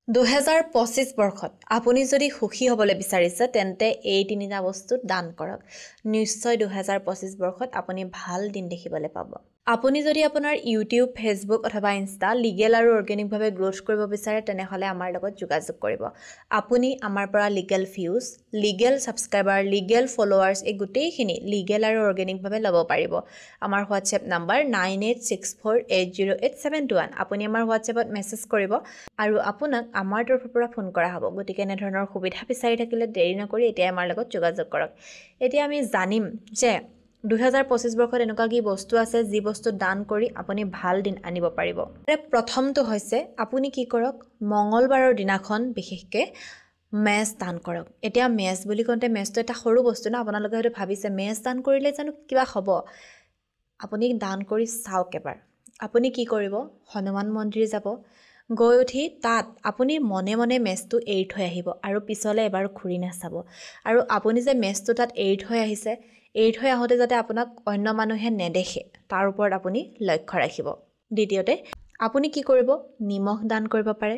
2025 বৰ্ষত আপুনি যদি সুখী হ'বলৈ বিচাৰিছে তেন্তে এই তিনিটা বস্তু দান কৰক। নিশ্চয় 2025 বৰ্ষত আপুনি ভাল দিন দেখিবলৈ পাব। আপুনি যদি আপোনাৰ ইউটিউব, ফেচবুক অথবা ইনষ্টা লিগেল আৰু অৰ্গেনিকভাৱে গ্ৰোথ কৰিব বিচাৰে তেনেহ'লে আমাৰ লগত যোগাযোগ কৰিব। আপুনি আমাৰ পৰা legal views, legal subscriber, legal followers এই গোটেইখিনি লিগেল আৰু অৰ্গেনিকভাৱে ল'ব পাৰিব। আমাৰ হোৱাটছএপ নাম্বাৰ 9864808721। আপুনি আমাৰ হোৱাটছএপত মেছেজ কৰিব আৰু আপোনাক আমাৰ তৰফৰ পৰা ফোন কৰা হ'ব। গতিকে এনেধৰণৰ সুবিধা বিচাৰি থাকিলে দেৰি নকৰি এতিয়াই আমাৰ লগত যোগাযোগ কৰক। এতিয়া আমি জানিম যে 2025 বৰ্ষত এনেকুৱা কি বস্তু আছে যি বস্তু দান কৰি আপুনি ভাল দিন আনিব পাৰিব। প্ৰথমটো হৈছে আপুনি কি কৰক, মঙলবাৰৰ দিনাখন বিশেষকৈ মেচ দান কৰক। এতিয়া মেচ বুলি কওঁতে মেচটো এটা সৰু বস্তু ন, আপোনালোকে হয়তো ভাবিছে মেচ দান কৰিলে জানো কিবা হ'ব। আপুনি দান কৰি চাওক এবাৰ। আপুনি কি কৰিব, হনুমান মন্দিৰ যাব, গৈ উঠি তাত আপুনি মনে মনে মেচটো এৰি থৈ আহিব আৰু পিছলৈ এবাৰ ঘূৰি নাচাব। আৰু আপুনি যে মেচটো তাত এৰি থৈ আহিছে, এৰি থৈ আহোঁতে যাতে আপোনাক অন্য মানুহে নেদেখে তাৰ ওপৰত আপুনি লক্ষ্য ৰাখিব। দ্বিতীয়তে আপুনি কি কৰিব, নিমখ দান কৰিব পাৰে।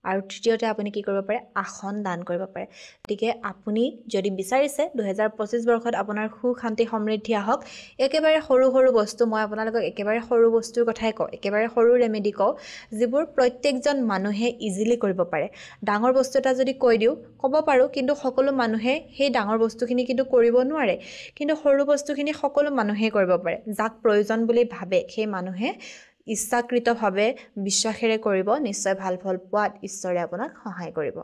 আৰু তৃতীয়তে আপুনি কি কৰিব পাৰে, আসন দান কৰিব পাৰে। গতিকে আপুনি যদি বিচাৰিছে 2025 বৰ্ষত আপোনাৰ সুখ শান্তি সমৃদ্ধি আহক, একেবাৰে সৰু সৰু বস্তু, মই আপোনালোকক একেবাৰে সৰু বস্তুৰ কথাই কওঁ, একেবাৰে সৰু ৰেমেডি কওঁ যিবোৰ প্ৰত্যেকজন মানুহে ইজিলি কৰিব পাৰে। ডাঙৰ বস্তু এটা যদি কৈ দিওঁ ক'ব পাৰোঁ, কিন্তু সকলো মানুহে সেই ডাঙৰ বস্তুখিনি কিন্তু কৰিব নোৱাৰে। কিন্তু সৰু বস্তুখিনি সকলো মানুহেই কৰিব পাৰে। যাক প্ৰয়োজন বুলি ভাবে সেই মানুহে ইচ্ছাকৃতভাৱে বিশ্বাসেৰে কৰিব, নিশ্চয় ভাল ফল পোৱাত ঈশ্বৰে আপোনাক সহায় কৰিব।